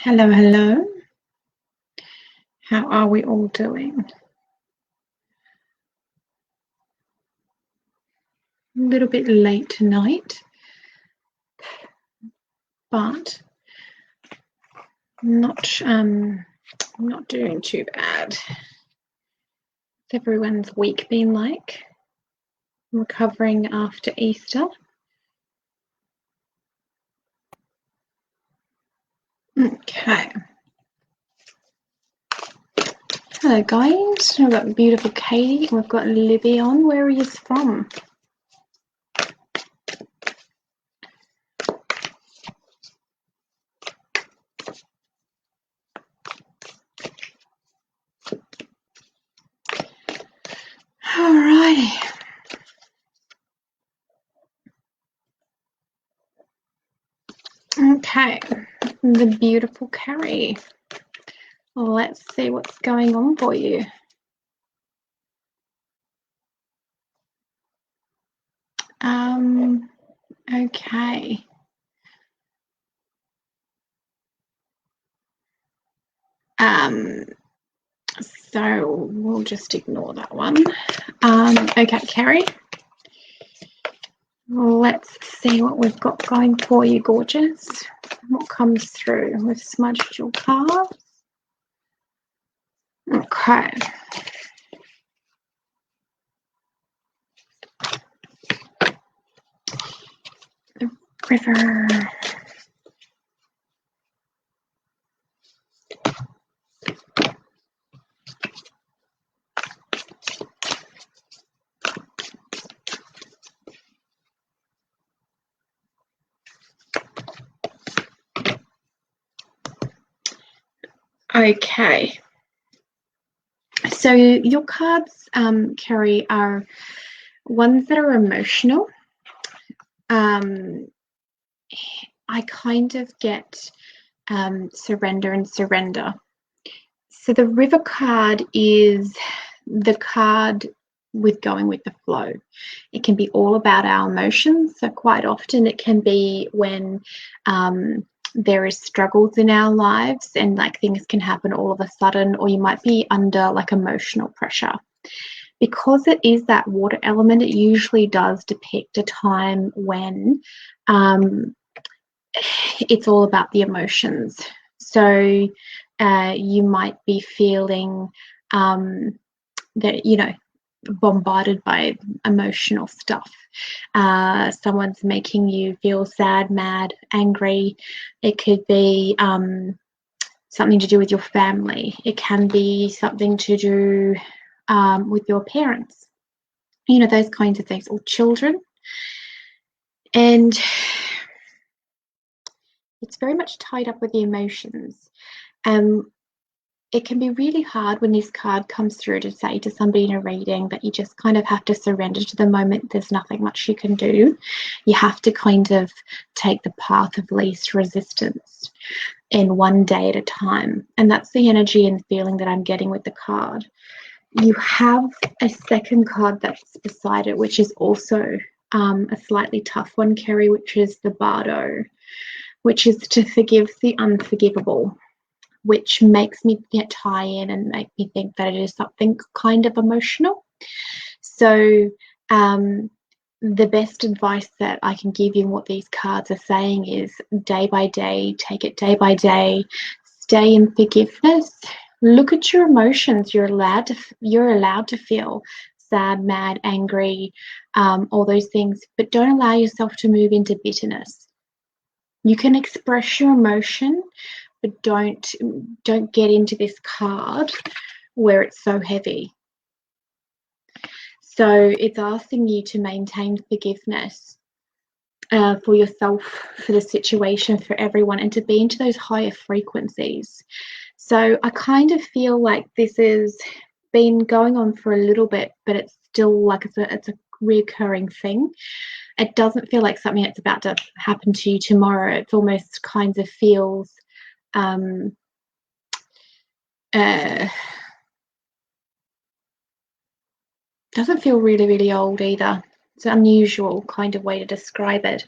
Hello, hello. How are we all doing? A little bit late tonight, but not doing too bad. What's everyone's week been like? Recovering after Easter? Okay. Hello guys, we've got beautiful Katie and we've got Libby on. Where are you from? Alrighty. Okay, the beautiful Carrie. Let's see what's going on for you. Okay. So we'll just ignore that one. Okay, Carrie. Let's see what we've got going for you, gorgeous. What comes through? We've smudged your cards. Okay. The river. Okay. So your cards, Carrie, are ones that are emotional. I kind of get surrender and surrender. So the river card is the card with going with the flow. It can be all about our emotions. So quite often it can be when there is struggles in our lives and like things can happen all of a sudden, or you might be under like emotional pressure. Because it is that water element, it usually does depict a time when it's all about the emotions. So you might be feeling that, you know, bombarded by emotional stuff. Someone's making you feel sad, mad, angry. It could be something to do with your family. It can be something to do with your parents. You know, those kinds of things, or children. And it's very much tied up with the emotions. It can be really hard when this card comes through to say to somebody in a reading that you just kind of have to surrender to the moment. There's nothing much you can do. You have to kind of take the path of least resistance in one day at a time. And that's the energy and feeling that I'm getting with the card. You have a second card that's beside it, which is also a slightly tough one, Kerry, which is the Bardo, which is to forgive the unforgivable, which makes me tie in and make me think that it is something kind of emotional. So the best advice that I can give you and what these cards are saying is day by day, take it day by day, stay in forgiveness, look at your emotions. You're allowed to feel sad, mad, angry, all those things, but don't allow yourself to move into bitterness. You can express your emotion, but don't get into this card where it's so heavy. So it's asking you to maintain forgiveness for yourself, for the situation, for everyone, and to be into those higher frequencies. So I kind of feel like this has been going on for a little bit, but it's still like it's a reoccurring thing. It doesn't feel like something that's about to happen to you tomorrow. It almost kind of feels doesn't feel really, really old either. It's an unusual kind of way to describe it.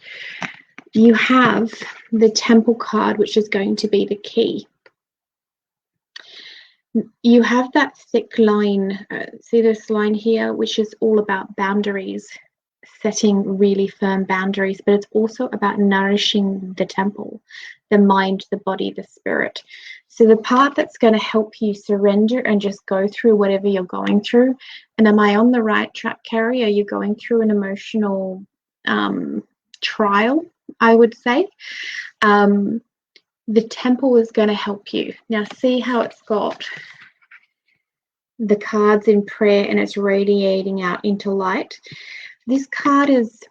You have the Temple card, which is going to be the key. You have that thick line, see this line here, which is all about boundaries, setting really firm boundaries, but it's also about nourishing the temple, the mind, the body, the spirit. So the part that's going to help you surrender and just go through whatever you're going through. And am I on the right track, Carrie? Are you going through an emotional trial, I would say? The temple is going to help you. Now see how it's got the cards in prayer and it's radiating out into light. This card is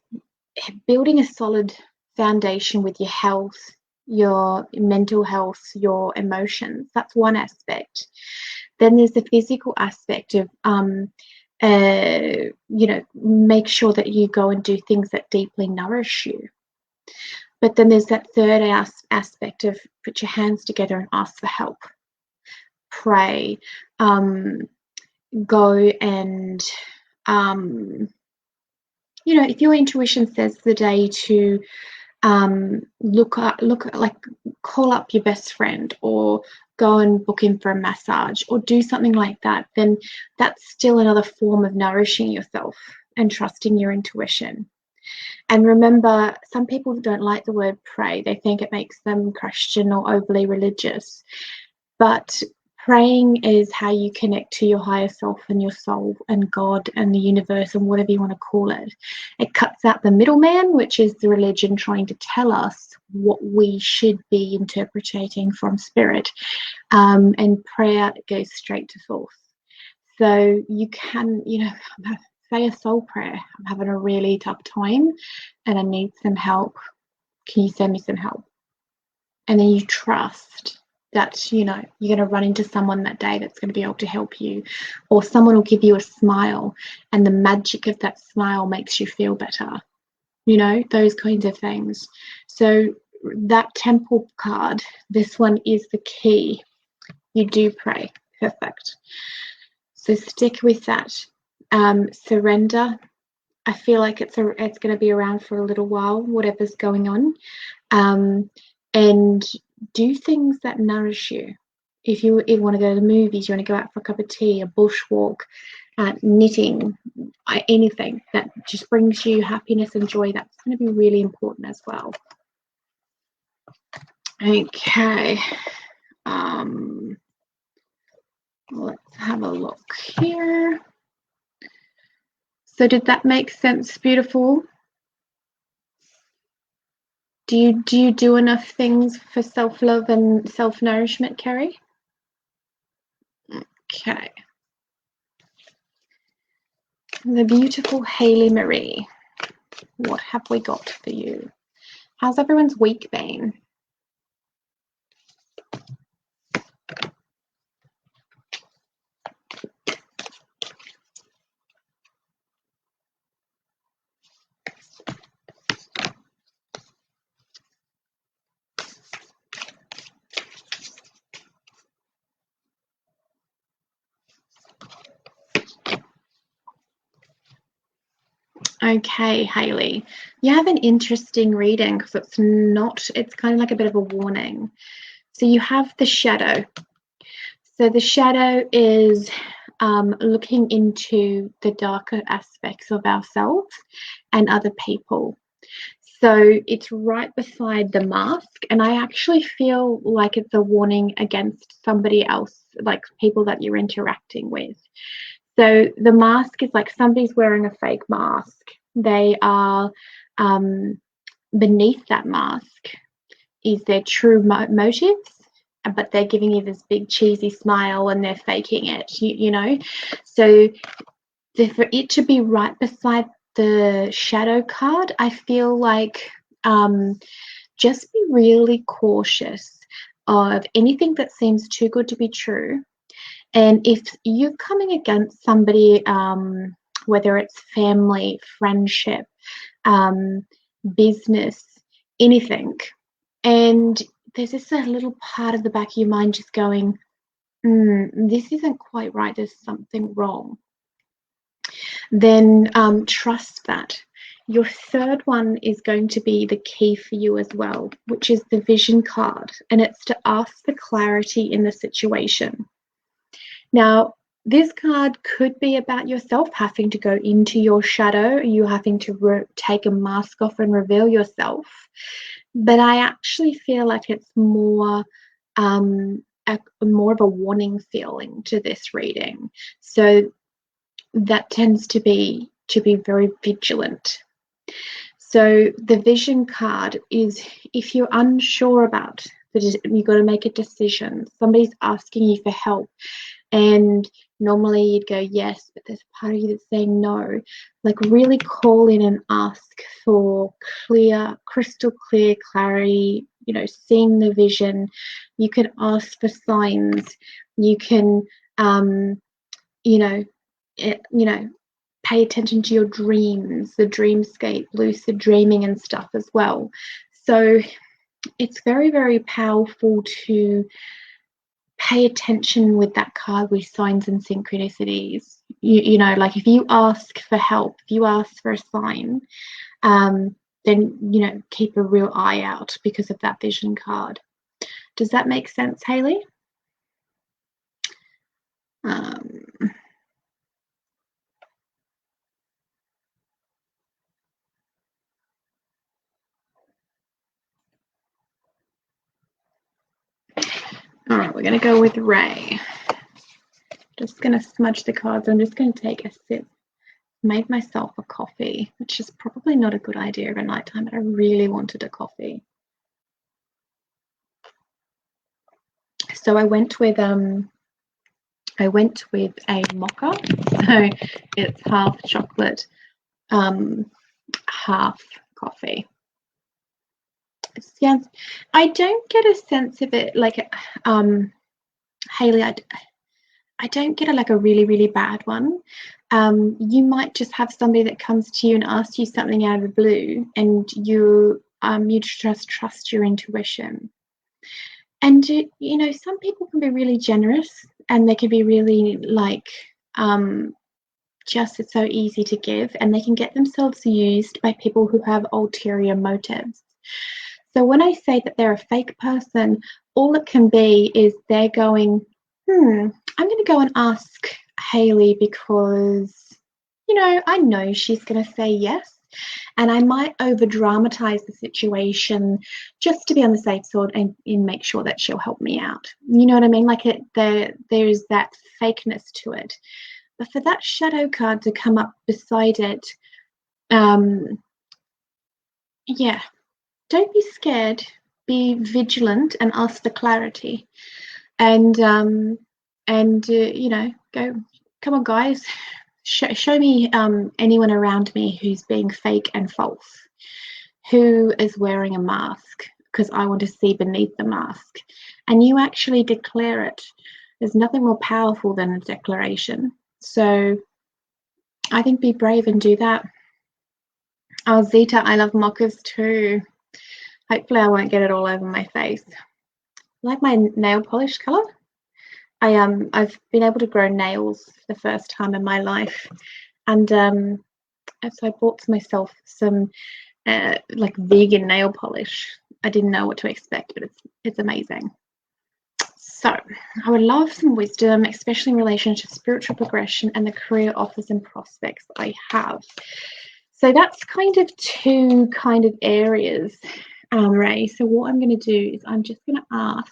building a solid foundation with your health, your mental health, your emotions. That's one aspect. Then there's the physical aspect of, make sure that you go and do things that deeply nourish you. But then there's that third aspect of put your hands together and ask for help. Pray. Go and, if your intuition says the day to call up your best friend or go and book in for a massage or do something like that, then that's still another form of nourishing yourself and trusting your intuition. And remember, some people don't like the word pray. They think it makes them Christian or overly religious. But praying is how you connect to your higher self and your soul and God and the universe and whatever you want to call it. It cuts out the middleman, which is the religion trying to tell us what we should be interpreting from spirit. And prayer goes straight to source. So you can, say a soul prayer. I'm having a really tough time and I need some help. Can you send me some help? And then you trust that, you're going to run into someone that day that's going to be able to help you, or someone will give you a smile and the magic of that smile makes you feel better. Those kinds of things. So that temple card, this one is the key. You do pray. Perfect. So stick with that. Surrender. I feel like it's going to be around for a little while, whatever's going on. And do things that nourish you. If you want to go to the movies, you want to go out for a cup of tea, a bushwalk, knitting, anything that just brings you happiness and joy, that's going to be really important as well. Okay. Let's have a look here. So did that make sense, beautiful? Do you do enough things for self-love and self-nourishment, Kerry? Okay. The beautiful Haley Marie. What have we got for you? How's everyone's week been? Okay, Haley, you have an interesting reading because it's kind of like a bit of a warning. So you have the shadow. So the shadow is looking into the darker aspects of ourselves and other people. So it's right beside the mask, and I actually feel like it's a warning against somebody else, like people that you're interacting with. So the mask is like somebody's wearing a fake mask. They are beneath that mask is their true motives, but they're giving you this big cheesy smile and they're faking it, So for it to be right beside the shadow card, I feel like just be really cautious of anything that seems too good to be true. And if you're coming against somebody, whether it's family, friendship, business, anything, and there's just a little part of the back of your mind just going, this isn't quite right, there's something wrong, then trust that. Your third one is going to be the key for you as well, which is the vision card, and it's to ask for clarity in the situation. Now, this card could be about yourself having to go into your shadow, you having to take a mask off and reveal yourself. But I actually feel like it's more of a warning feeling to this reading. So that tends to be very vigilant. So the vision card is, if you're unsure about that, you've got to make a decision. Somebody's asking you for help, and normally you'd go yes, but there's part of you that's saying no. Like, really call in and ask for crystal clear clarity, you know, seeing the vision. You can ask for signs. You can, pay attention to your dreams, the dreamscape, lucid dreaming and stuff as well. So it's very, very powerful to pay attention with that card with signs and synchronicities. You know, like if you ask for help, if you ask for a sign, then, you know, keep a real eye out because of that vision card. Does that make sense, Hayley? All right, we're going to go with Ray. Just going to smudge the cards. I'm just going to take a sip. Made myself a coffee, which is probably not a good idea at nighttime, but I really wanted a coffee. So I went with a mocha. So it's half chocolate, half coffee. Yeah, I don't get a sense of it like Hayley, I don't get like a really, really bad one. You might just have somebody that comes to you and asks you something out of the blue, and you just trust your intuition. And you know, some people can be really generous, and they can be really like just it's so easy to give, and they can get themselves used by people who have ulterior motives. So when I say that they're a fake person, all it can be is they're going, I'm going to go and ask Hayley because, you know she's going to say yes. And I might over-dramatize the situation just to be on the safe side and make sure that she'll help me out. You know what I mean? Like there's that fakeness to it. But for that shadow card to come up beside it, yeah, don't be scared. Be vigilant and ask for clarity. And you know, go, come on, guys. Show me anyone around me who's being fake and false, who is wearing a mask, because I want to see beneath the mask. And you actually declare it. There's nothing more powerful than a declaration. So I think be brave and do that. Oh, Zita, I love mochas too. Hopefully I won't get it all over my face. Like my nail polish colour. I've been able to grow nails for the first time in my life, and so I bought myself some like vegan nail polish. I didn't know what to expect, but it's amazing. So I would love some wisdom, especially in relation to spiritual progression and the career offers and prospects I have. So that's kind of two kind of areas, Ray. So what I'm going to do is I'm just going to ask,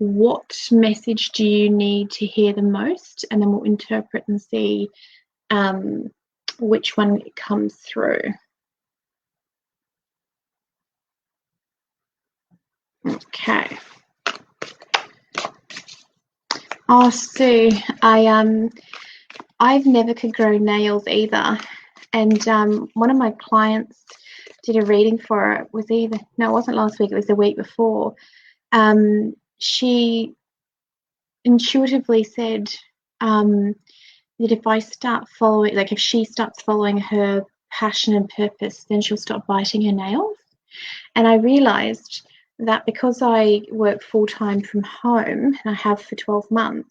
what message do you need to hear the most? And then we'll interpret and see which one comes through. Okay. Oh, Sue, I've never could grow nails either. And one of my clients did a reading for it. It wasn't last week, it was the week before. She intuitively said that if I start following, like if she starts following her passion and purpose, then she'll stop biting her nails. And I realized that because I work full-time from home, and I have for 12 months,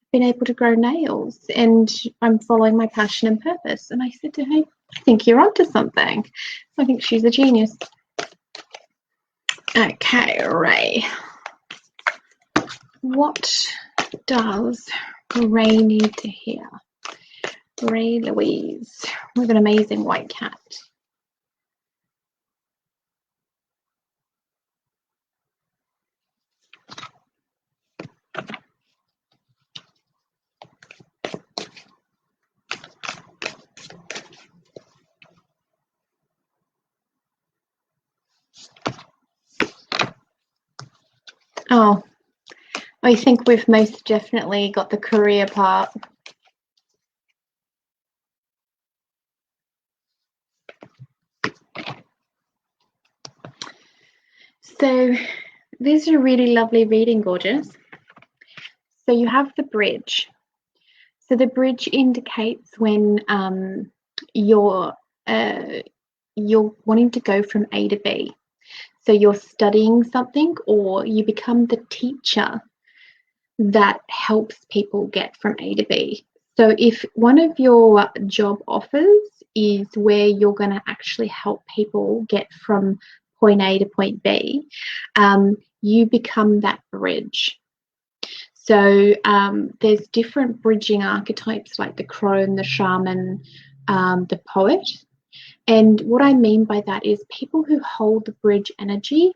I've been able to grow nails, and I'm following my passion and purpose. And I said to her, I think you're onto something. I think she's a genius. Okay, Ray. What does Ray need to hear? Ray Louise with an amazing white cat. Oh, I think we've most definitely got the career part. So these are really lovely reading, gorgeous. So you have the bridge. So the bridge indicates when you're wanting to go from A to B. So you're studying something, or you become the teacher that helps people get from A to B. So if one of your job offers is where you're going to actually help people get from point A to point B, you become that bridge. So there's different bridging archetypes like the crone, the shaman, the poet. And what I mean by that is people who hold the bridge energy,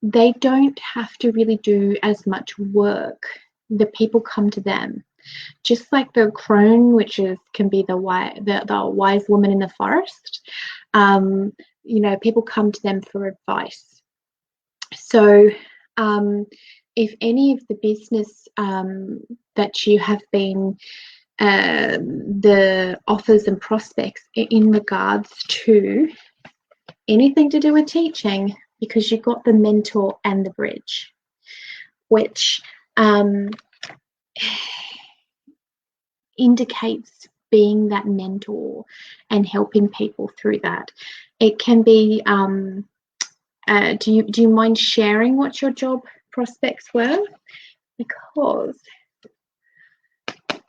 they don't have to really do as much work. The people come to them. Just like the crone, which can be the wise woman in the forest, people come to them for advice. So if any of the business that you have been the offers and prospects in regards to anything to do with teaching, because you've got the mentor and the bridge, which indicates being that mentor and helping people through that. It can be do you mind sharing what your job prospects were? Because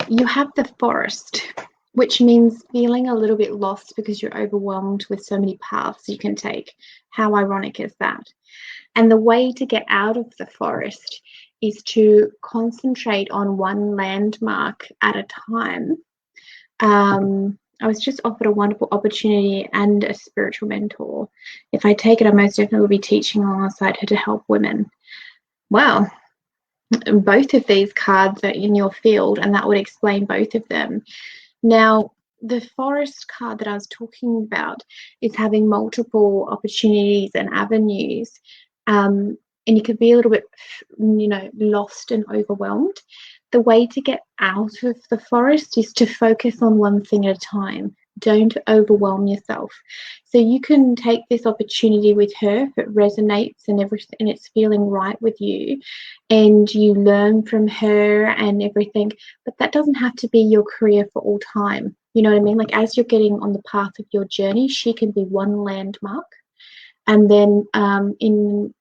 you have the forest, which means feeling a little bit lost because you're overwhelmed with so many paths you can take. How ironic is that? And the way to get out of the forest is to concentrate on one landmark at a time. I was just offered a wonderful opportunity and a spiritual mentor. If I take it, I most definitely will be teaching alongside her to help women. Well, both of these cards are in your field, and that would explain both of them. Now, the forest card that I was talking about is having multiple opportunities and avenues, and you could be a little bit, lost and overwhelmed. The way to get out of the forest is to focus on one thing at a time. Don't overwhelm yourself. So you can take this opportunity with her if it resonates and everything, and it's feeling right with you, and you learn from her and everything. But that doesn't have to be your career for all time. You know what I mean? Like, as you're getting on the path of your journey, she can be one landmark. And then in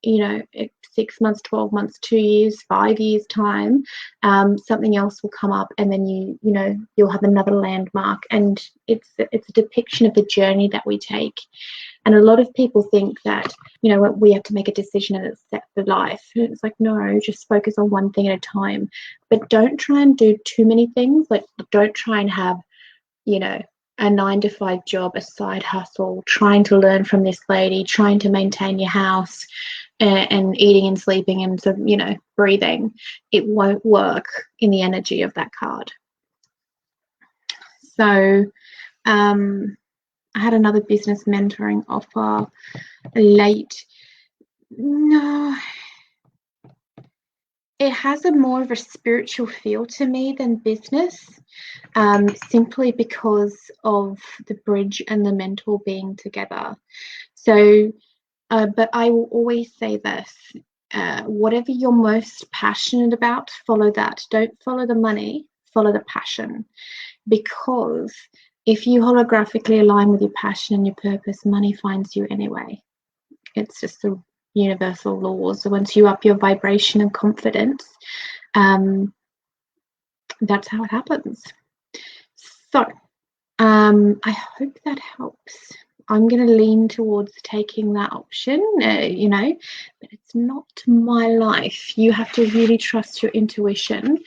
6 months, 12 months, 2 years, 5 years time, something else will come up, and then you'll have another landmark. And it's a depiction of the journey that we take. And a lot of people think that we have to make a decision and it's set for life. And it's like, no, just focus on one thing at a time. But don't try and do too many things. Like, don't try and have a 9-to-5 job, a side hustle, trying to learn from this lady, trying to maintain your house, and eating and sleeping and breathing. It won't work in the energy of that card. So I had another business mentoring offer late. No, it has a more of a spiritual feel to me than business, simply because of the bridge and the mentor being together. So, but I will always say this, whatever you're most passionate about, follow that. Don't follow the money, follow the passion. Because if you holographically align with your passion and your purpose, money finds you anyway. It's just the universal laws. So once you up your vibration and confidence, that's how it happens. So I hope that helps. I'm going to lean towards taking that option, you know, but it's not my life. You have to really trust your intuition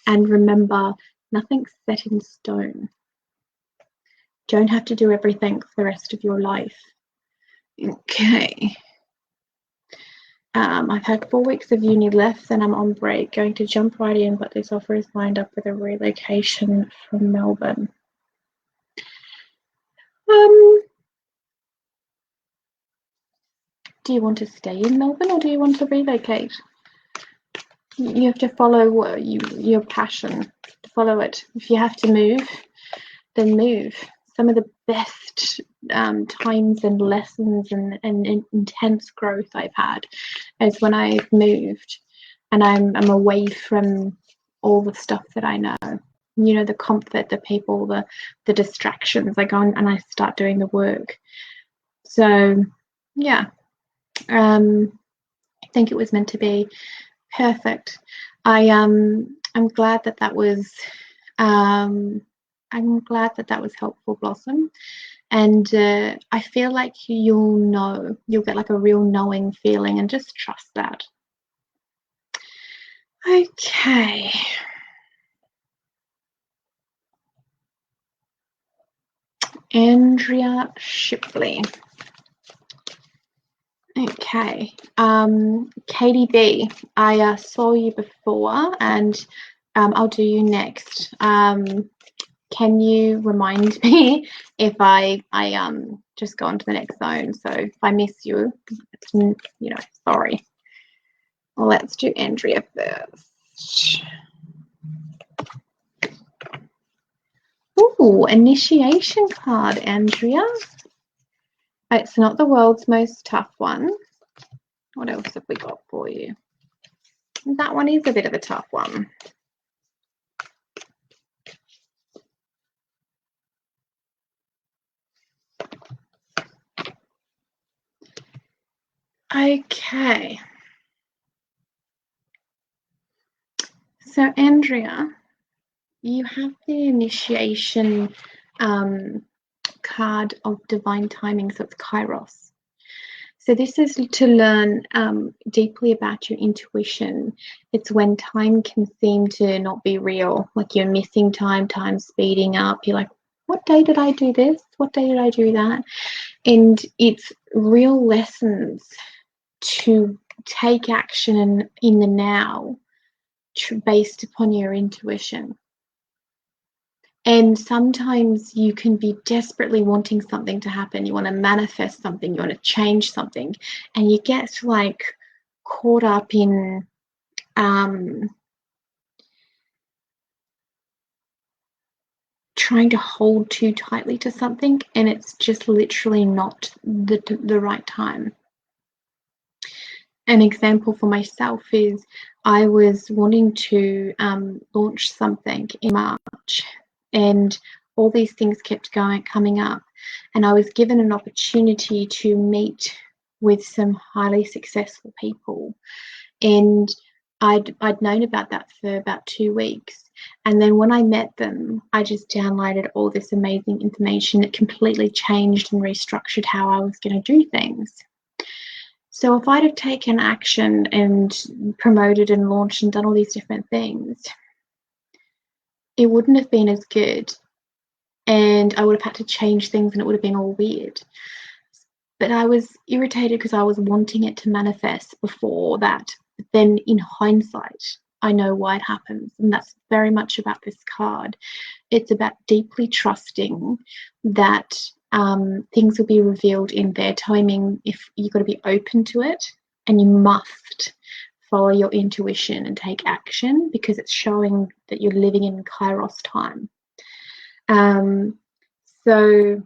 and remember nothing's set in stone. Don't have to do everything for the rest of your life. Okay. I've had 4 weeks of uni left, and I'm on break. Going to jump right in, but this offer is lined up with a relocation from Melbourne. Do you want to stay in Melbourne or do you want to relocate? You have to follow your passion, follow it. If you have to move, then move. Some of the best times and lessons and intense growth I've had is when I've moved and I'm away from all the stuff that I know. You know, the comfort, the people, the distractions. I go and I start doing the work. So, yeah. I think it was meant to be perfect. I'm glad that was helpful, Blossom, and I feel like you'll get like a real knowing feeling, and just trust that. Okay. Andrea Shipley. Okay, Katie B, I saw you before, and I'll do you next. Can you remind me if I just go on to the next zone? So if I miss you, it's, you know, sorry. Well, let's do Andrea first. Ooh, initiation card, Andrea. It's not the world's most tough one. What else have we got for you? That one is a bit of a tough one. Okay. So, Andrea, you have the initiation card of divine timing, so it's Kairos. So this is to learn deeply about your intuition. It's when time can seem to not be real, like you're missing time, time's speeding up. You're like, what day did I do this? What day did I do that? And it's real lessons to take action in the now based upon your intuition. And sometimes you can be desperately wanting something to happen. You want to manifest something, you want to change something, and you get like caught up in trying to hold too tightly to something, and it's just literally not the right time. An example for myself is I was wanting to launch something in March, and all these things kept coming up, and I was given an opportunity to meet with some highly successful people, and I'd known about that for about 2 weeks, and then when I met them, I just downloaded all this amazing information that completely changed and restructured how I was going to do things. So if I'd have taken action and promoted and launched and done all these different things, it wouldn't have been as good, and I would have had to change things, and it would have been all weird. But I was irritated because I was wanting it to manifest before that. But then in hindsight, I know why it happens, and that's very much about this card. It's about deeply trusting that things will be revealed in their timing. If you've got to be open to it, and you must follow your intuition and take action, because it's showing that you're living in Kairos time. So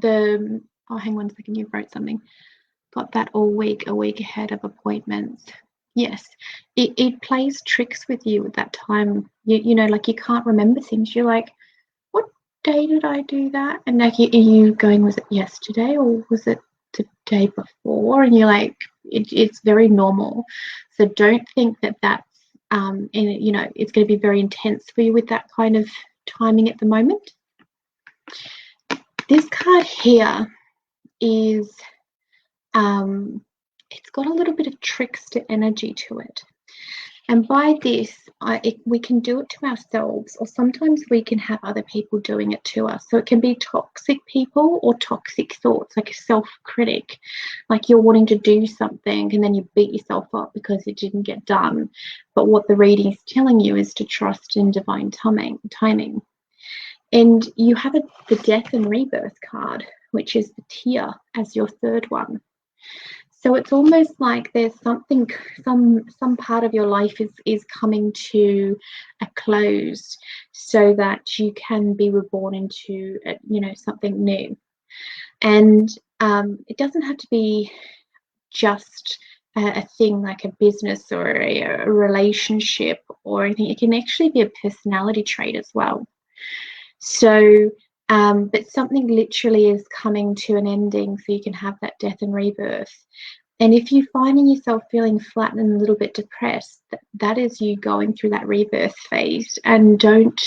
hang on a second, you wrote something. Got that all week, a week ahead of appointments. Yes, it plays tricks with you at that time. You know, like you can't remember things. You're like, what day did I do that? And like, are you going, was it yesterday or was it the day before? And you're like, it's very normal. So don't think that that's, and you know, it's going to be very intense for you with that kind of timing at the moment. This card here is, it's got a little bit of trickster energy to it. And by this, we can do it to ourselves, or sometimes we can have other people doing it to us. So it can be toxic people or toxic thoughts, like a self-critic, like you're wanting to do something and then you beat yourself up because it didn't get done. But what the reading is telling you is to trust in divine timing. And you have the Death and Rebirth card, which is the Tear, as your third one. So it's almost like there's something, some part of your life is coming to a close, so that you can be reborn into something new. And it doesn't have to be just a thing like a business or a relationship or anything. It can actually be a personality trait as well. So but something literally is coming to an ending, so you can have that death and rebirth. And if you're finding yourself feeling flat and a little bit depressed, that is you going through that rebirth phase. And don't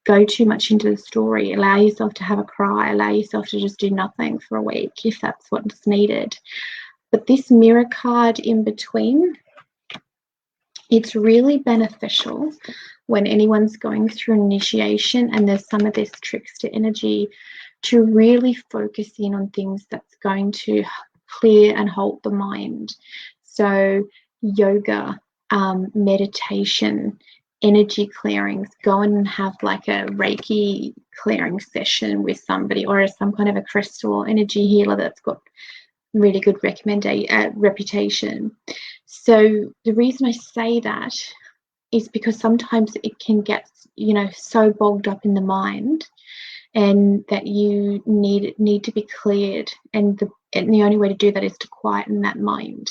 go too much into the story. Allow yourself to have a cry. Allow yourself to just do nothing for a week if that's what's needed. But this Mirror card in between, it's really beneficial when anyone's going through initiation and there's some of this trickster energy, to really focus in on things that's going to clear and hold the mind. So yoga, meditation, energy clearings. Go and have like a Reiki clearing session with somebody, or some kind of a crystal energy healer that's got really good reputation. So the reason I say that is because sometimes it can get so bogged up in the mind, and that you need to be cleared, and the only way to do that is to quieten that mind.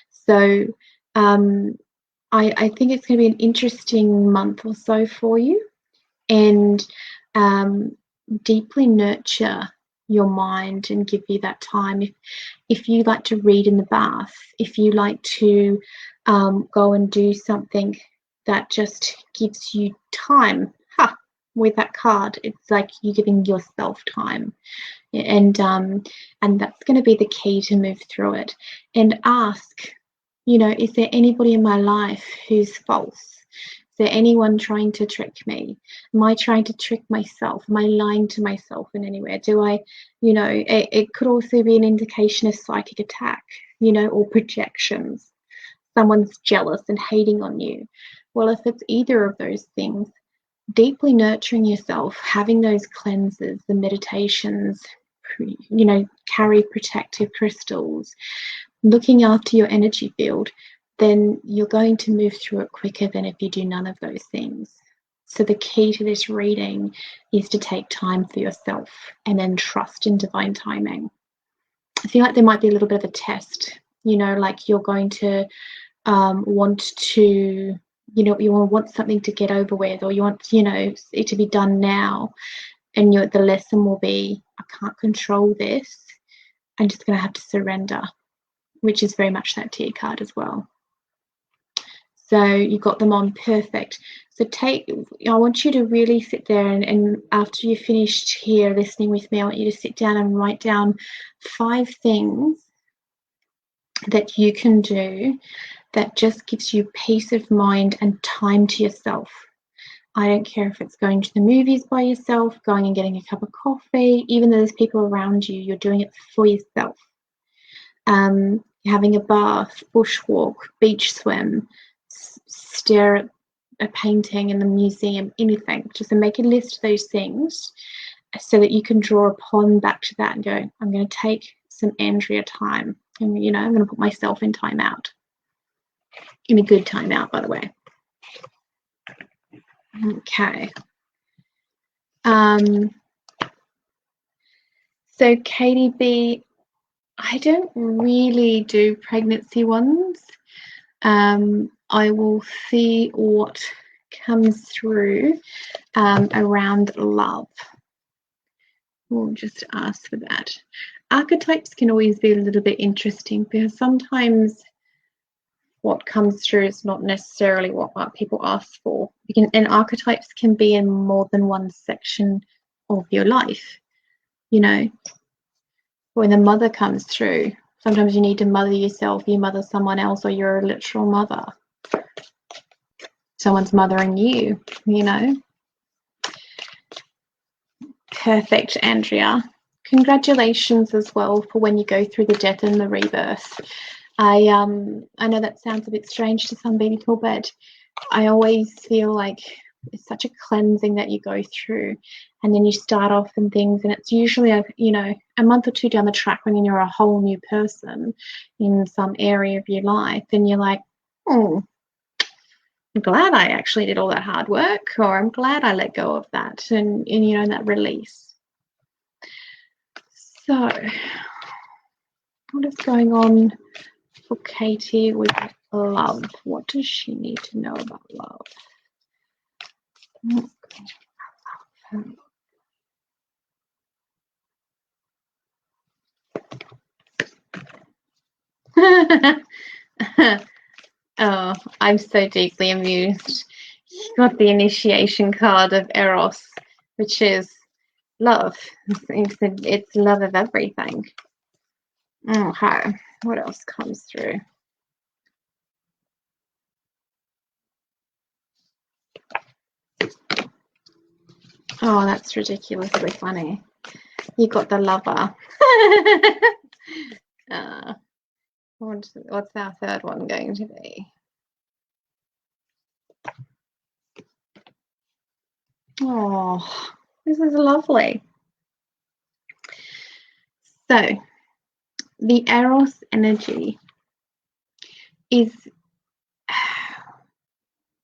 So I think it's going to be an interesting month or so for you, and deeply nurture your mind and give you that time. If you like to read in the bath, if you like to go and do something that just gives you time, with that card, it's like you're giving yourself time. And that's going to be the key to move through it. And ask, is there anybody in my life who's false? Is there anyone trying to trick me? Am I trying to trick myself? Am I lying to myself in any way? Do I, it could also be an indication of psychic attack, or projections. Someone's jealous and hating on you. Well, if it's either of those things, deeply nurturing yourself, having those cleanses, the meditations, carry protective crystals, looking after your energy field, then you're going to move through it quicker than if you do none of those things. So the key to this reading is to take time for yourself and then trust in divine timing. I feel like there might be a little bit of a test, like you're going to want to, you want something to get over with, or you want, it to be done now. And the lesson will be, I can't control this. I'm just going to have to surrender, which is very much that Tear card as well. So you got them on perfect. So I want you to really sit there and after you've finished here listening with me, I want you to sit down and write down 5 things that you can do that just gives you peace of mind and time to yourself. I don't care if it's going to the movies by yourself, going and getting a cup of coffee, even though there's people around you, you're doing it for yourself. Having a bath, bushwalk, beach swim, stare at a painting in the museum, anything. Just make a list of those things so that you can draw upon back to that and go, I'm going to take some Andrea time. And, I'm going to put myself in time out. In a good time out, by the way. Okay. So Katie B, I don't really do pregnancy ones. I will see what comes through around love. We'll just ask for that. Archetypes can always be a little bit interesting because sometimes what comes through is not necessarily what people ask for. And archetypes can be in more than one section of your life. You know, when the mother comes through, sometimes you need to mother yourself, you mother someone else, or you're a literal mother. Someone's mothering you, you know. Perfect, Andrea. Congratulations as well for when you go through the death and the rebirth. I know that sounds a bit strange to some people, but I always feel like it's such a cleansing that you go through, and then you start off and things, and it's usually a month or two down the track when you're a whole new person in some area of your life, and you're like, oh, I'm glad I actually did all that hard work, or I'm glad I let go of that, and you know, that release. So what is going on for Katie with love? What does she need to know about love? Oh, I'm so deeply amused. You got the initiation card of Eros, which is love. It's love of everything. Okay, what else comes through? Oh, that's ridiculously funny. You got the lover. What's our third one going to be? Oh, this is lovely. So, the Eros energy is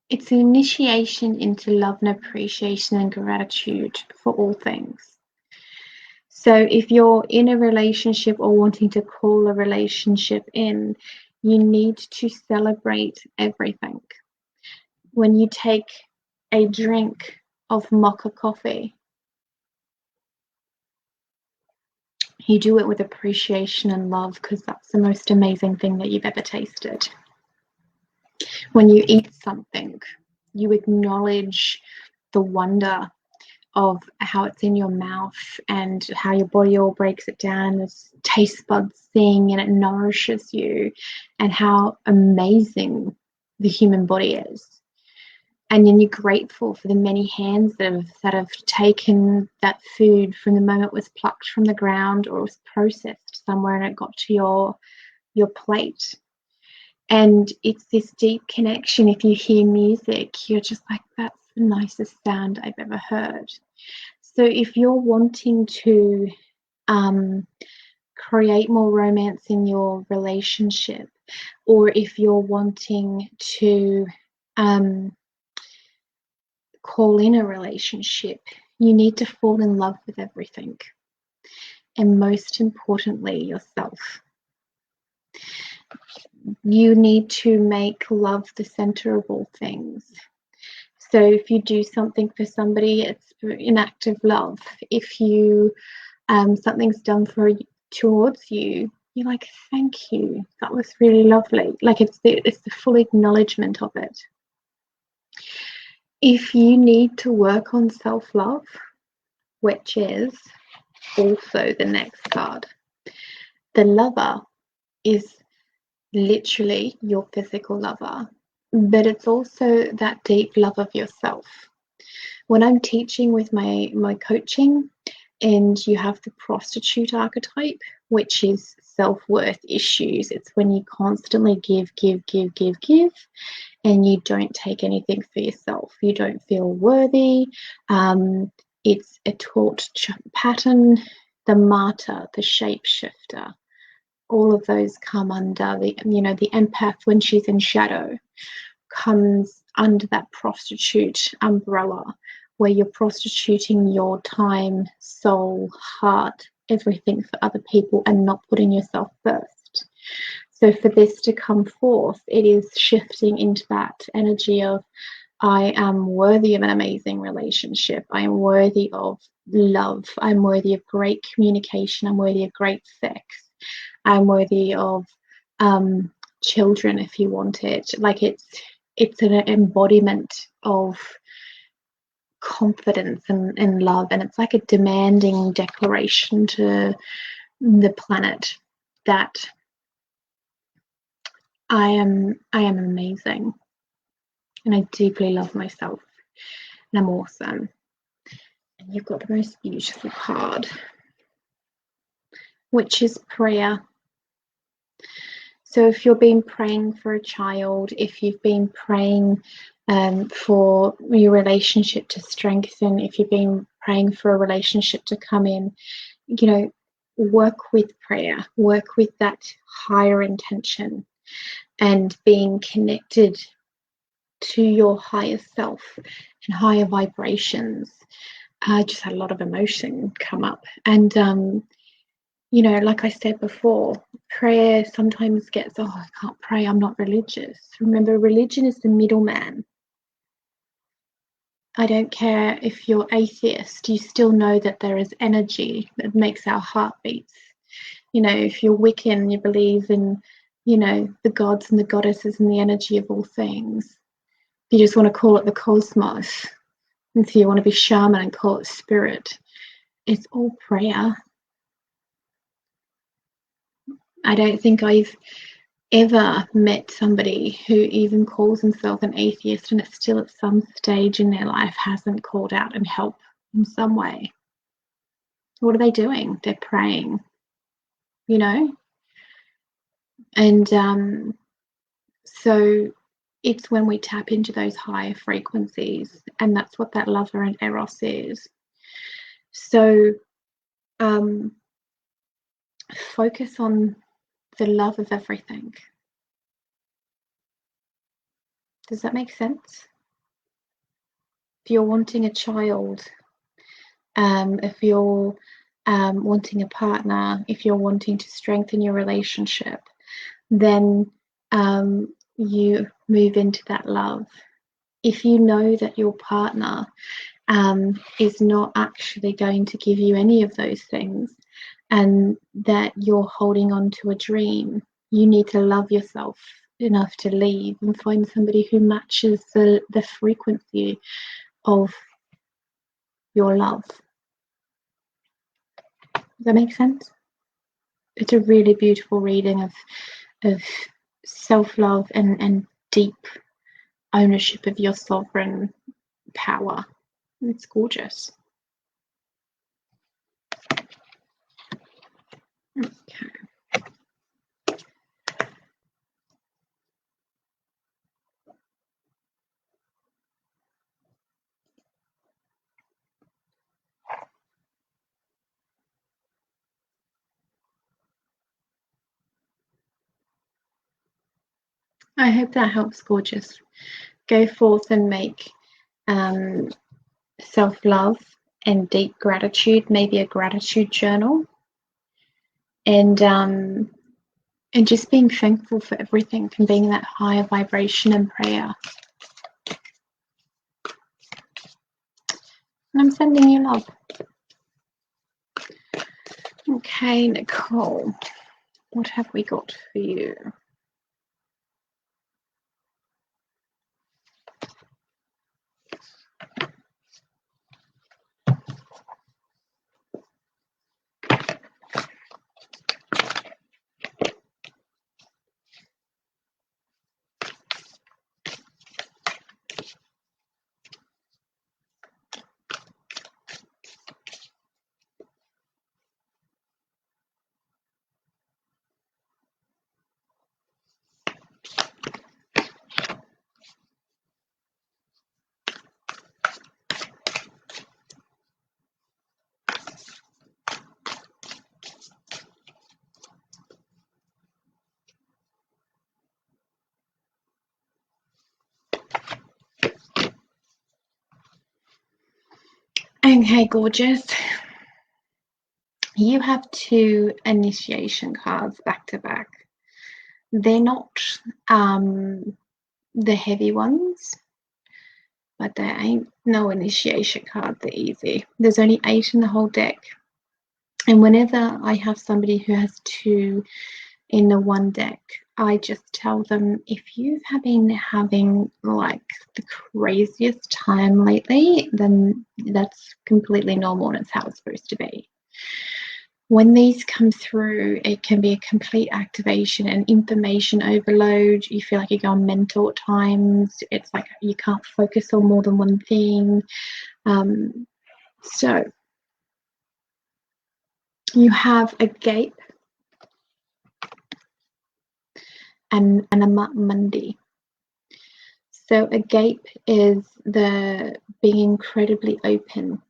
it's an initiation into love and appreciation and gratitude for all things. So if you're in a relationship or wanting to call a relationship in, you need to celebrate everything. When you take a drink of mocha coffee, you do it with appreciation and love, because that's the most amazing thing that you've ever tasted. When you eat something, you acknowledge the wonder of how it's in your mouth and how your body all breaks it down as taste buds sing, and it nourishes you, and how amazing the human body is. And then you're grateful for the many hands that have taken that food from the moment it was plucked from the ground or was processed somewhere and it got to your plate. And it's this deep connection. If you hear music, you're just like, that's the nicest sound I've ever heard. So if you're wanting to create more romance in your relationship, or if you're wanting to call in a relationship, you need to fall in love with everything. And most importantly, yourself. You need to make love the center of all things. So if you do something for somebody, it's an act of love. If you something's done towards you, you're like, thank you, that was really lovely. Like it's the full acknowledgement of it. If you need to work on self-love, which is also the next card, the lover is literally your physical lover, but it's also that deep love of yourself. When I'm teaching with my coaching, and you have the prostitute archetype, which is self-worth issues. It's when you constantly give, and you don't take anything for yourself. You don't feel worthy. It's a taught pattern. The martyr, the shapeshifter, all of those come under the empath, when she's in shadow, comes under that prostitute umbrella, where you're prostituting your time, soul, heart, everything for other people, and not putting yourself first. So for this to come forth, it is shifting into that energy of, I am worthy of an amazing relationship. I am worthy of love. I'm worthy of great communication. I'm worthy of great sex. I'm worthy of children if you want it. Like it's an embodiment of confidence and love, and it's like a demanding declaration to the planet that I am amazing, and I deeply love myself, and I'm awesome. And you've got the most beautiful card, which is prayer. So if you've been praying for a child, if you've been praying for your relationship to strengthen, if you've been praying for a relationship to come in, you know, work with prayer, work with that higher intention and being connected to your higher self and higher vibrations. I just had a lot of emotion come up. And, you know, like I said before, prayer sometimes gets, oh, I can't pray, I'm not religious. Remember, religion is the middleman. I don't care if you're atheist, you still know that there is energy that makes our heart beats. You know, if you're Wiccan, you believe in, you know, the gods and the goddesses and the energy of all things. You just want to call it the cosmos. And so you want to be shaman and call it spirit. It's all prayer. I don't think I've ever met somebody who even calls himself an atheist and it's still at some stage in their life hasn't called out and helped in some way. What are they doing? They're praying, you know? And so it's when we tap into those higher frequencies, and that's what that lover and eros is. So focus on the love of everything. Does that make sense? If you're wanting a child, if you're wanting a partner, if you're wanting to strengthen your relationship, then you move into that love. If you know that your partner is not actually going to give you any of those things, and that you're holding on to a dream, you need to love yourself enough to leave and find somebody who matches the frequency of your love. Does that make sense? It's a really beautiful reading of self-love and deep ownership of your sovereign power. It's gorgeous. Okay. I hope that helps, gorgeous. Go forth and make self-love and deep gratitude, maybe a gratitude journal, and just being thankful for everything and being in that higher vibration and prayer. And I'm sending you love. Okay, Nicole, what have we got for you? Okay, gorgeous. You have two initiation cards back to back. They're not the heavy ones, but there ain't no initiation card. They're easy. There's only 8 in the whole deck. And whenever I have somebody who has 2 in the one deck, I just tell them, if you have been having like the craziest time lately, then that's completely normal and it's how it's supposed to be. When these come through, it can be a complete activation and information overload. You feel like you go on mental at times. It's like you can't focus on more than one thing. So you have a gape and a Monday. So a gape is the being incredibly open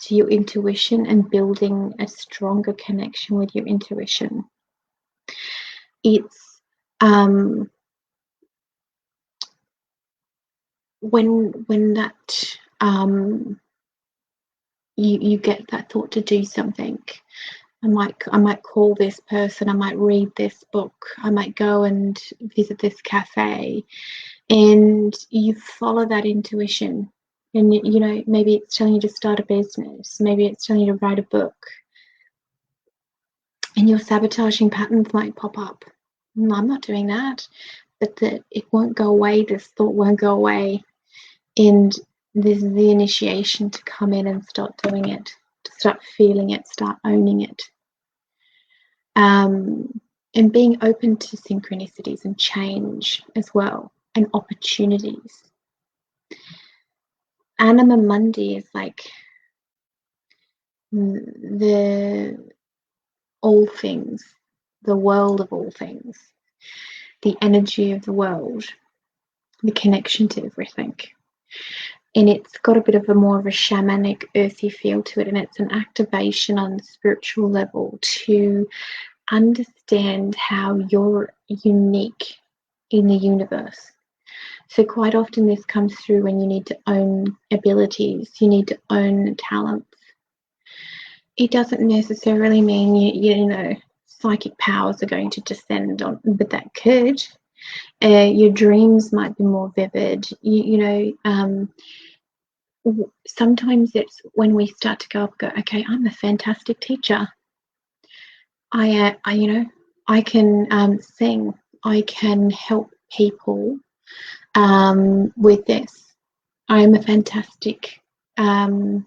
to your intuition and building a stronger connection with your intuition. It's when that you get that thought to do something. I might call this person, I might read this book, I might go and visit this cafe, and you follow that intuition. And you know, maybe it's telling you to start a business, maybe it's telling you to write a book, and your sabotaging patterns might pop up. No, I'm not doing that, but that it won't go away. This thought won't go away, and this is the initiation to come in and start doing it, to start feeling it, start owning it. And being open to synchronicities and change as well, and opportunities. Anima Mundi is like the all things, the world of all things, the energy of the world, the connection to everything. And it's got a bit of a more of a shamanic, earthy feel to it, and it's an activation on the spiritual level to understand how you're unique in the universe. So quite often this comes through when you need to own abilities, you need to own talents. It doesn't necessarily mean you know psychic powers are going to descend on, but that could. Your dreams might be more vivid. Sometimes it's when we start to go up, go, okay, I'm a fantastic teacher. I can sing. I can help people with this. I am a fantastic at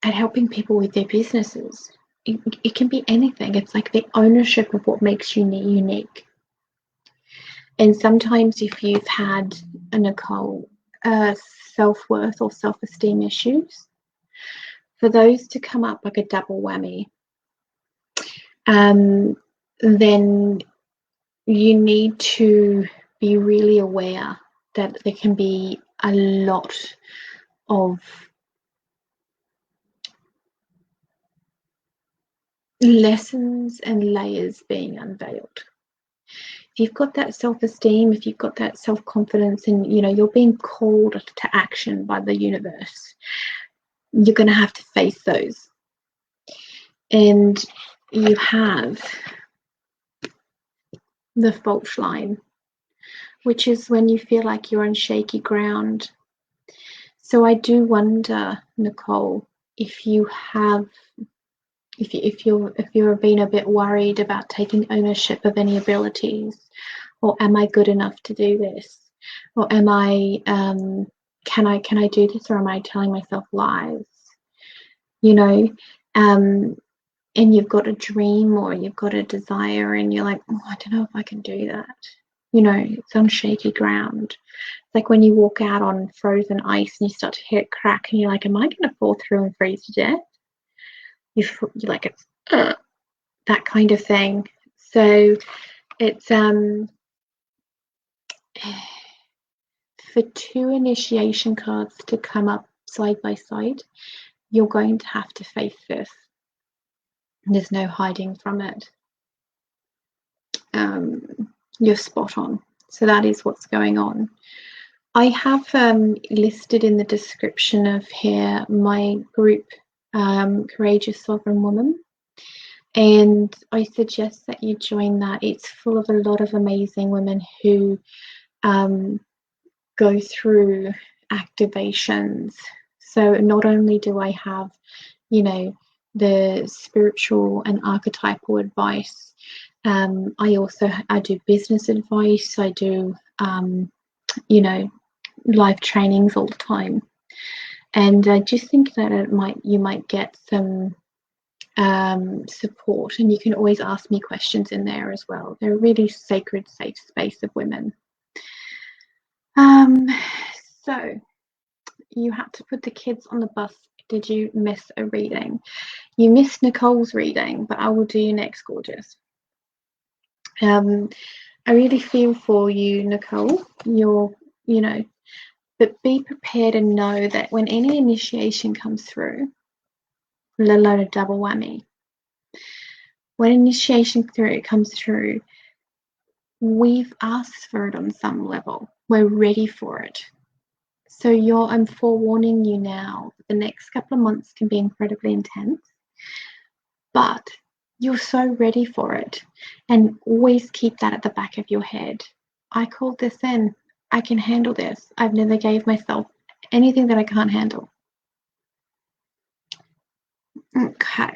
helping people with their businesses. It can be anything. It's like the ownership of what makes you unique. And sometimes if you've had, Nicole, self-worth or self-esteem issues, for those to come up like a double whammy, then you need to be really aware that there can be a lot of lessons and layers being unveiled. If you've got that self-esteem, if you've got that self-confidence, and you're being called to action by the universe, you're going to have to face those. And you have the fault line, which is when you feel like you're on shaky ground. So I do wonder, Nicole, if you're being a bit worried about taking ownership of any abilities, or am I good enough to do this, or am I can I do this, or am I telling myself lies? And you've got a dream or you've got a desire and you're like, oh, I don't know if I can do that. It's on shaky ground. It's like when you walk out on frozen ice and you start to hear it crack and you're like, am I going to fall through and freeze to death? You're like, it's that kind of thing. So it's for two initiation cards to come up side by side, you're going to have to face this. There's no hiding from it. You're spot on. So that is what's going on. I have listed in the description of here my group, Courageous Sovereign Woman, and I suggest that you join that. It's full of a lot of amazing women who go through activations. So not only do I have, the spiritual and archetypal advice. I do business advice. I do, you know, live trainings all the time. And I just think that you might get some support, and you can always ask me questions in there as well. They're a really sacred, safe space of women. So you had to put the kids on the bus. Did you miss a reading? You missed Nicole's reading, but I will do you next, gorgeous. I really feel for you, Nicole. But be prepared and know that when any initiation comes through, let alone a double whammy, when initiation comes through, we've asked for it on some level. We're ready for it. So I'm forewarning you now, the next couple of months can be incredibly intense, but you're so ready for it. And always keep that at the back of your head. I called this in. I can handle this. I've never gave myself anything that I can't handle. Okay.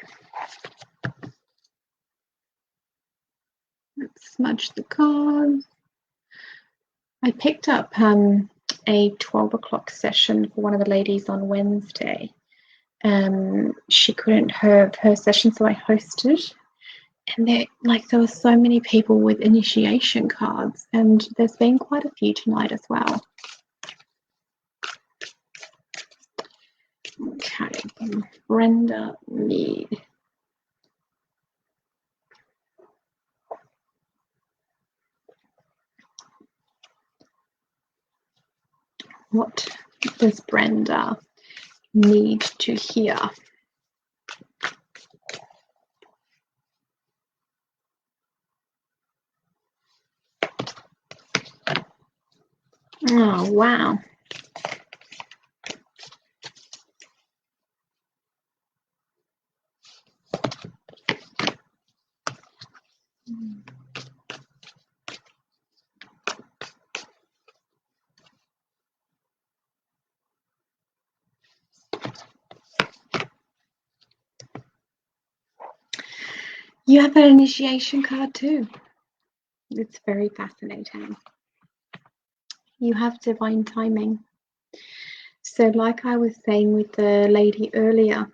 Let's smudge the cards. I picked up a 12 o'clock session for one of the ladies on Wednesday. She couldn't have her session, so I hosted. And there were so many people with initiation cards, and there's been quite a few tonight as well. Okay, Brenda Mead. What does Brenda need to hear? Oh, wow. You have an initiation card too. It's very fascinating. You have divine timing. So like I was saying with the lady earlier,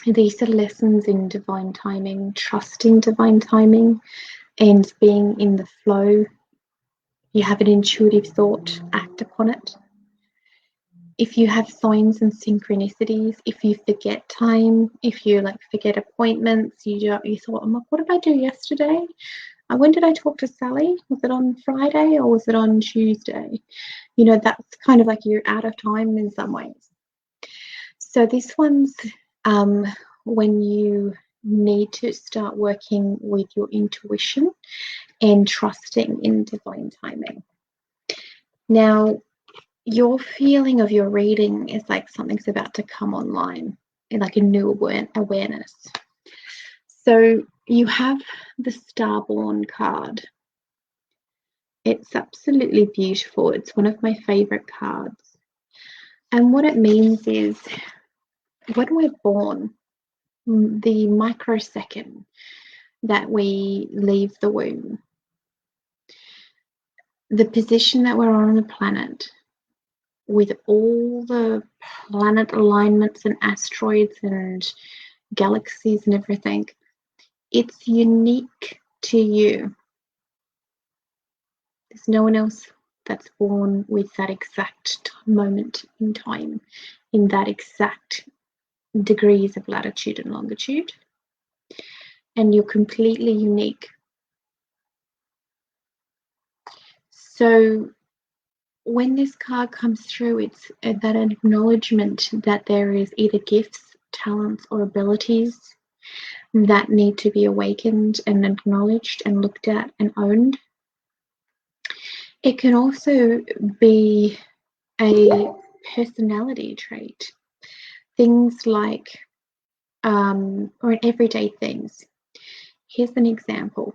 these are lessons in divine timing, trusting divine timing and being in the flow. You have an intuitive thought, act upon it. If you have signs and synchronicities, if you forget time, if you forget appointments, you thought, what did I do yesterday? When did I talk to Sally? Was it on Friday or was it on Tuesday? That's kind of like you're out of time in some ways. So this one's when you need to start working with your intuition and trusting in divine timing. Now, your feeling of your reading is like something's about to come online, like a new awareness. So you have the Starborn card. It's absolutely beautiful. It's one of my favorite cards. And what it means is when we're born, the microsecond that we leave the womb, the position that we're on the planet, with all the planet alignments and asteroids and galaxies and everything, it's unique to you. There's no one else that's born with that exact moment in time, in that exact degrees of latitude and longitude. And you're completely unique. So when this card comes through, it's that acknowledgement that there is either gifts, talents, or abilities that need to be awakened and acknowledged and looked at and owned. It can also be a personality trait. Things like, or everyday things. Here's an example.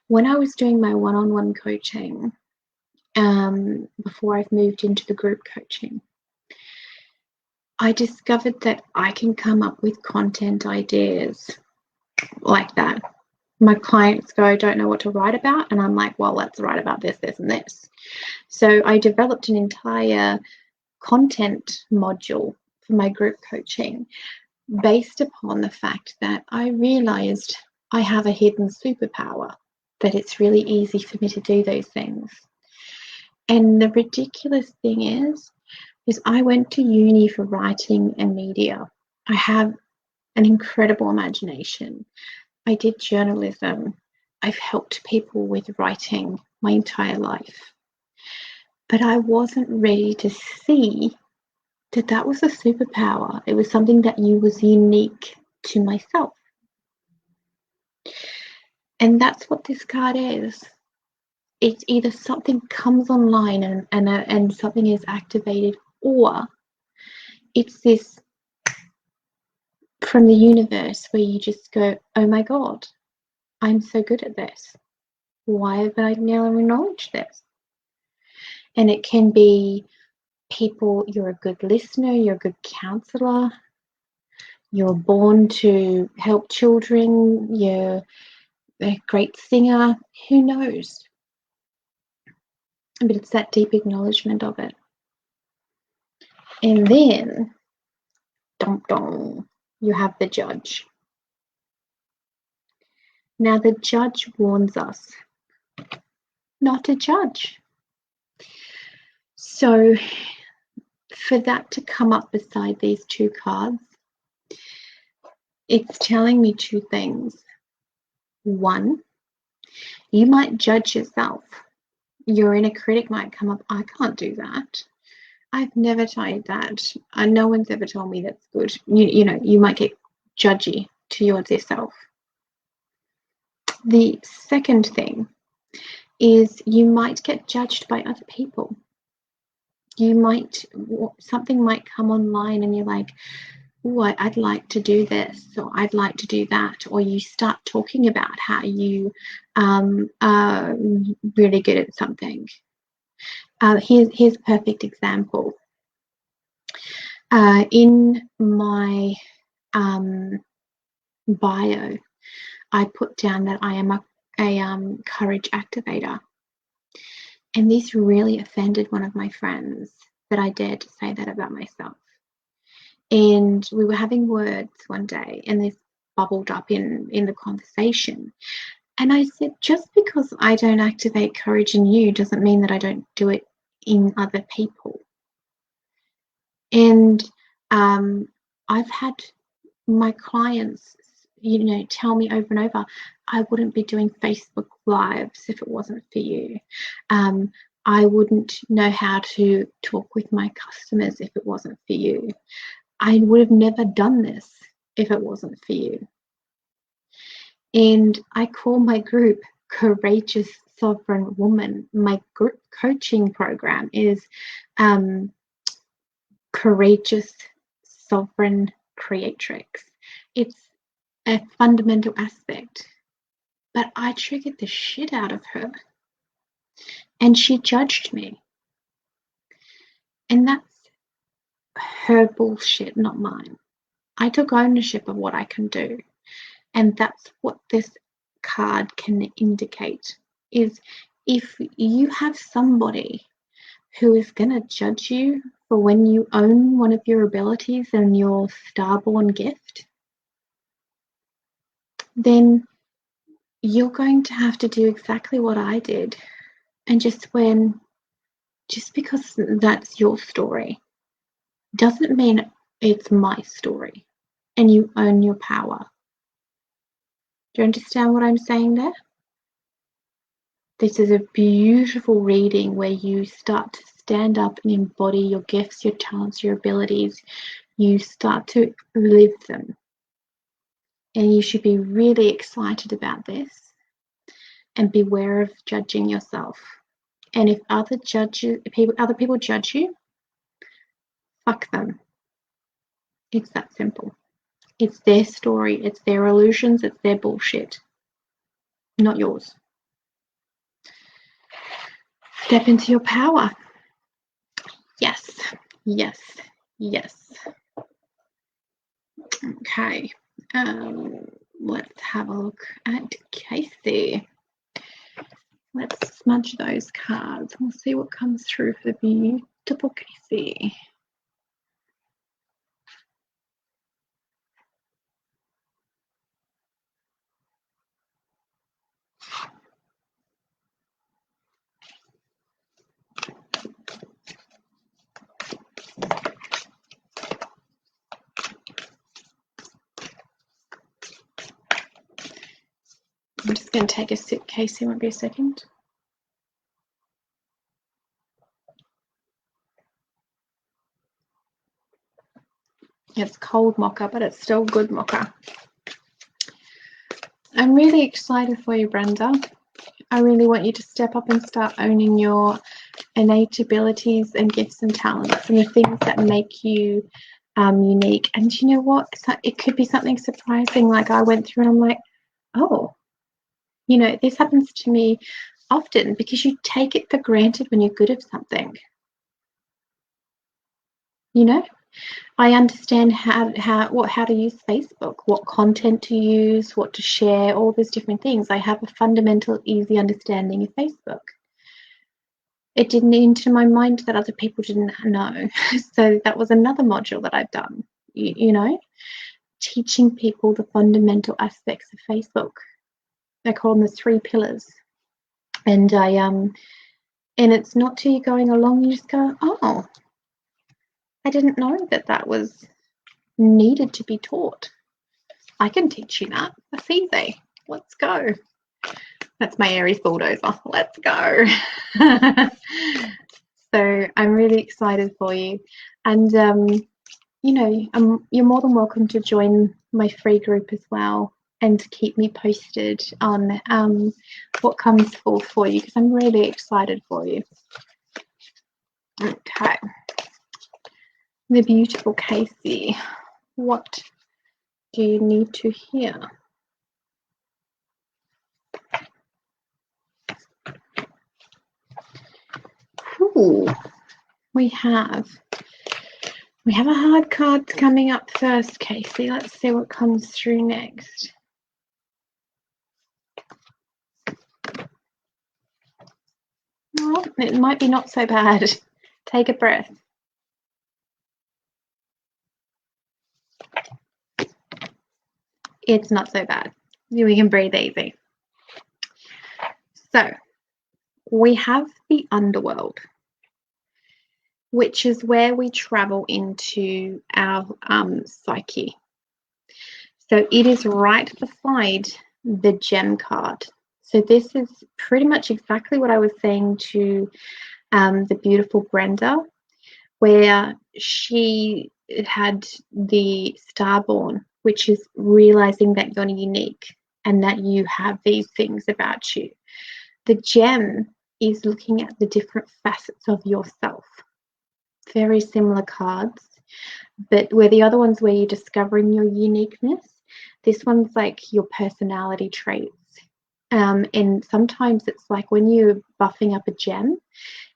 When I was doing my one-on-one coaching, before I've moved into the group coaching, I discovered that I can come up with content ideas like that. My clients go, I don't know what to write about. And I'm like, well, let's write about this, this, and this. So I developed an entire content module for my group coaching based upon the fact that I realized I have a hidden superpower, that it's really easy for me to do those things. And the ridiculous thing is I went to uni for writing and media. I have an incredible imagination. I did journalism. I've helped people with writing my entire life. But I wasn't ready to see that that was a superpower. It was something that was unique to myself. And that's what this card is. It's either something comes online and something is activated, or it's this from the universe where you just go, oh my God, I'm so good at this. Why have I never acknowledged this? And it can be people, you're a good listener, you're a good counselor, you're born to help children, you're a great singer, who knows? But it's that deep acknowledgement of it. And then, dum dum, you have the judge. Now, the judge warns us not to judge. So, for that to come up beside these two cards, it's telling me two things. One, you might judge yourself. Your inner critic might come up, I can't do that. I've never tried that. No one's ever told me that's good. You know, you might get judgy towards yourself. The second thing is you might get judged by other people. Something might come online and you're like, oh, I'd like to do this, or I'd like to do that, or you start talking about how you are really good at something. Here's a perfect example. In my bio, I put down that I am a courage activator. And this really offended one of my friends that I dared to say that about myself. And we were having words one day, and this bubbled up in the conversation. And I said, just because I don't activate courage in you doesn't mean that I don't do it in other people. And I've had my clients, tell me over and over, I wouldn't be doing Facebook Lives if it wasn't for you. I wouldn't know how to talk with my customers if it wasn't for you. I would have never done this if it wasn't for you. And I call my group Courageous Sovereign Woman. My group coaching program is Courageous Sovereign Creatrix. It's a fundamental aspect. But I triggered the shit out of her. And she judged me. And that's her bullshit, not mine. I took ownership of what I can do. And that's what this card can indicate, is if you have somebody who is going to judge you for when you own one of your abilities and your star-born gift, then you're going to have to do exactly what I did. And just because that's your story doesn't mean it's my story, and you own your power. Do you understand what I'm saying there? This is a beautiful reading where you start to stand up and embody your gifts, your talents, your abilities. You start to live them. And you should be really excited about this and beware of judging yourself. And if other people judge you, fuck them. It's that simple. It's their story, it's their illusions, it's their bullshit, not yours. Step into your power. Yes, yes, yes. Okay, let's have a look at Casey. Let's smudge those cards. We'll see what comes through for the beautiful Casey. I'm just going to take a sip, Casey. Won't be a second. It's cold mocha, but it's still good mocha. I'm really excited for you, Brenda. I really want you to step up and start owning your innate abilities and gifts and talents and the things that make you unique. And you know what? It could be something surprising like I went through and I'm like, oh, you know, this happens to me often because you take it for granted when you're good at something. You know, I understand how to use Facebook, what content to use, what to share, all those different things. I have a fundamental, easy understanding of Facebook. It didn't enter my mind that other people didn't know. So that was another module that I've done, you know, teaching people the fundamental aspects of Facebook. I call them the 3 pillars. And and it's not till you're going along, you just go, oh, I didn't know that was needed to be taught. I can teach you that. That's easy. Let's go. That's my Aries bulldozer. Let's go. So I'm really excited for you. And, you know, you're more than welcome to join my free group as well and to keep me posted on what comes forth for you, because I'm really excited for you. Okay. The beautiful Casey. What do you need to hear? Ooh, we have a hard card coming up first, Casey. Let's see what comes through next. Oh, it might be not so bad. Take a breath. It's not so bad. We can breathe easy. So we have the underworld, which is where we travel into our psyche. So it is right beside the gem card. So this is pretty much exactly what I was saying to the beautiful Brenda, where she had the starborn, which is realizing that you're unique and that you have these things about you. The gem is looking at the different facets of yourself. Very similar cards, but where the other one's where you're discovering your uniqueness, this one's like your personality traits. And sometimes it's like when you're buffing up a gem,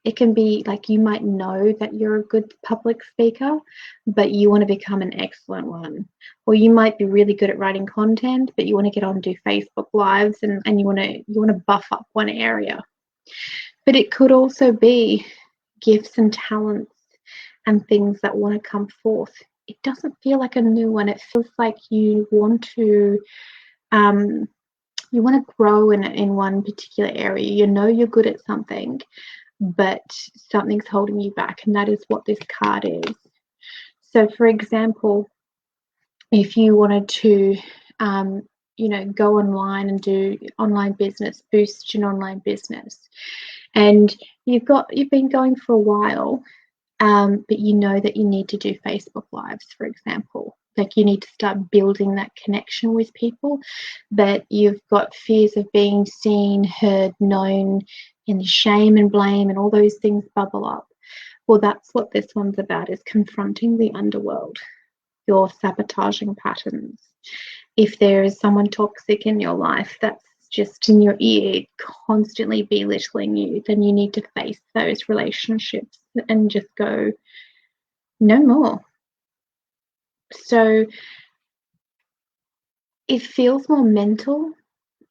it can be like you might know that you're a good public speaker, but you want to become an excellent one. Or you might be really good at writing content, but you want to get on and do Facebook Lives and you want to buff up one area. But it could also be gifts and talents and things that want to come forth. It doesn't feel like a new one. It feels like you want to grow in one particular area. You know you're good at something, but something's holding you back, and that is what this card is. So for example, if you wanted to you know, go online and do online business, boost your online business, and you've been going for a while, but you know that you need to do Facebook Lives, for example. Like you need to start building that connection with people, but you've got fears of being seen, heard, known, and shame and blame and all those things bubble up. Well, that's what this one's about, is confronting the underworld, your sabotaging patterns. If there is someone toxic in your life that's just in your ear, constantly belittling you, then you need to face those relationships and just go, no more. So it feels more mental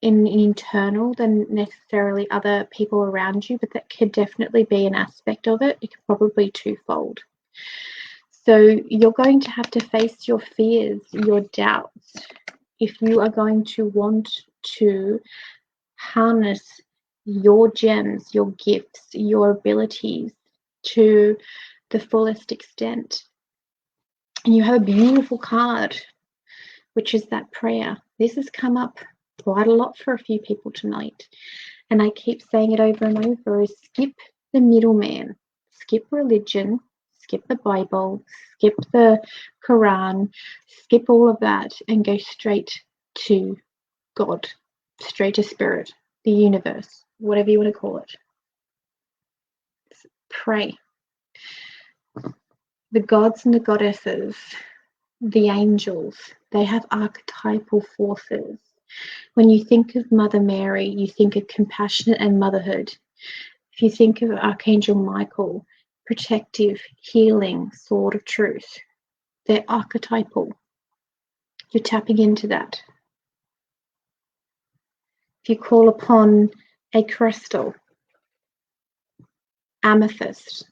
and internal than necessarily other people around you, but that could definitely be an aspect of it. It could probably twofold. So you're going to have to face your fears, your doubts, if you are going to want to harness your gems, your gifts, your abilities to the fullest extent. And you have a beautiful card, which is that prayer. This has come up quite a lot for a few people tonight. And I keep saying it over and over, is skip the middleman, skip religion, skip the Bible, skip the Quran, skip all of that and go straight to God, straight to spirit, the universe, whatever you want to call it. Pray. The gods and the goddesses, the angels, they have archetypal forces. When you think of Mother Mary, you think of compassion and motherhood. If you think of Archangel Michael, protective, healing, sword of truth, they're archetypal. You're tapping into that. If you call upon a crystal, amethyst,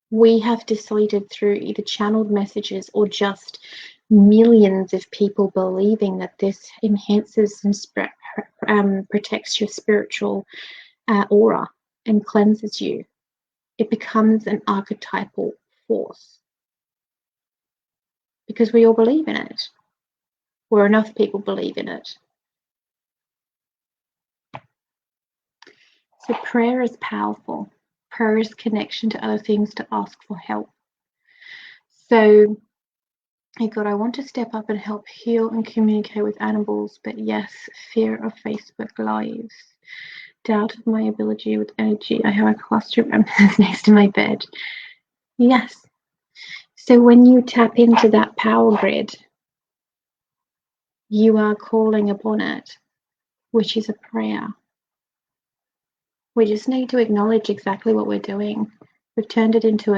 we have decided through either channeled messages or just millions of people believing that this enhances and protects your spiritual aura and cleanses you. It becomes an archetypal force because we all believe in it, or enough people believe in it. So prayer is powerful. Prayer is connection to other things to ask for help. So, hey God, I want to step up and help heal and communicate with animals, but yes, fear of Facebook Lives, doubt of my ability with energy. I have a cluster of amethyst next to my bed. Yes. So when you tap into that power grid, you are calling upon it, which is a prayer. We just need to acknowledge exactly what we're doing. We've turned it into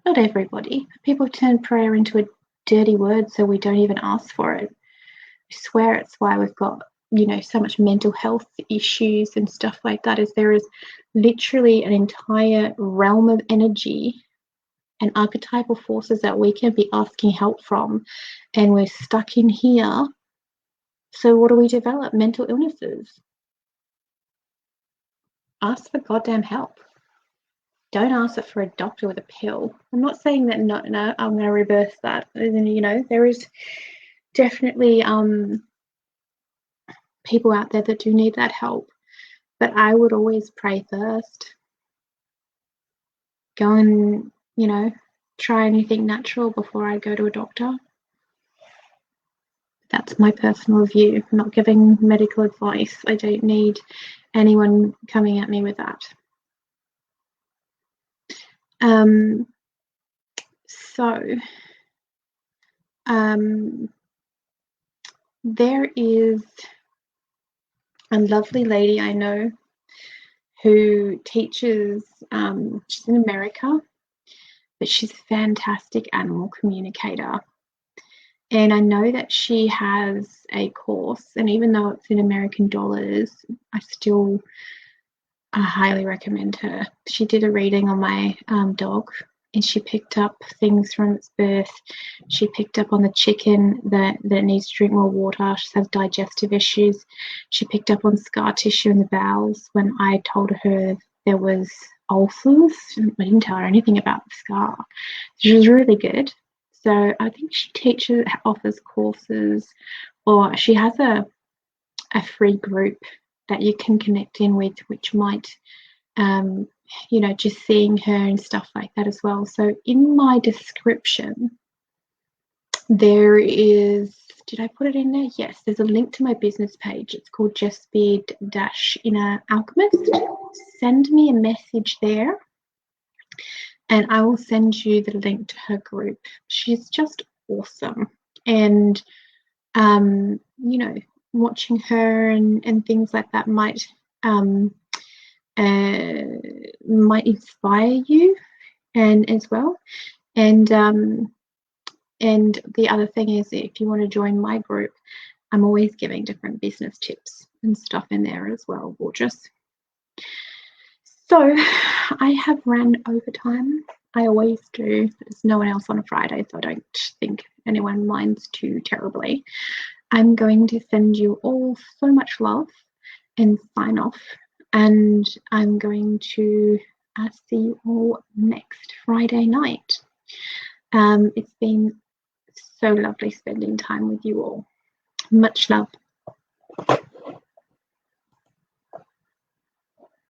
not everybody, but people have turned prayer into a dirty word so we don't even ask for it. I swear it's why we've got, so much mental health issues and stuff like that, is there is literally an entire realm of energy and archetypal forces that we can be asking help from, and we're stuck in here. So what do we develop? Mental illnesses. Ask for goddamn help. Don't ask it for a doctor with a pill. I'm not saying that, no, I'm going to reverse that. There is definitely people out there that do need that help. But I would always pray first. Go and, try anything natural before I go to a doctor. That's my personal view. I'm not giving medical advice. I don't need anyone coming at me with that. There is a lovely lady I know who teaches, she's in America, but she's a fantastic animal communicator. And I know that she has a course, and even though it's in American dollars, I highly recommend her. She did a reading on my dog, and she picked up things from its birth. She picked up on the chicken that needs to drink more water. She has digestive issues. She picked up on scar tissue in the bowels when I told her there was ulcers. I didn't tell her anything about the scar. She was really good. So I think she offers courses, or she has a free group that you can connect in with, which might, just seeing her and stuff like that as well. So in my description, there is, did I put it in there? Yes, there's a link to my business page. It's called Jess Beard Inner Alchemist. Send me a message there, and I will send you the link to her group. She's just awesome. And, watching her and things like that might inspire you and as well. And the other thing is, if you want to join my group, I'm always giving different business tips and stuff in there as well, gorgeous. So I have ran overtime. I always do. There's no one else on a Friday, so I don't think anyone minds too terribly. I'm going to send you all so much love and sign off, and I'm going to see you all next Friday night. It's been so lovely spending time with you all. Much love.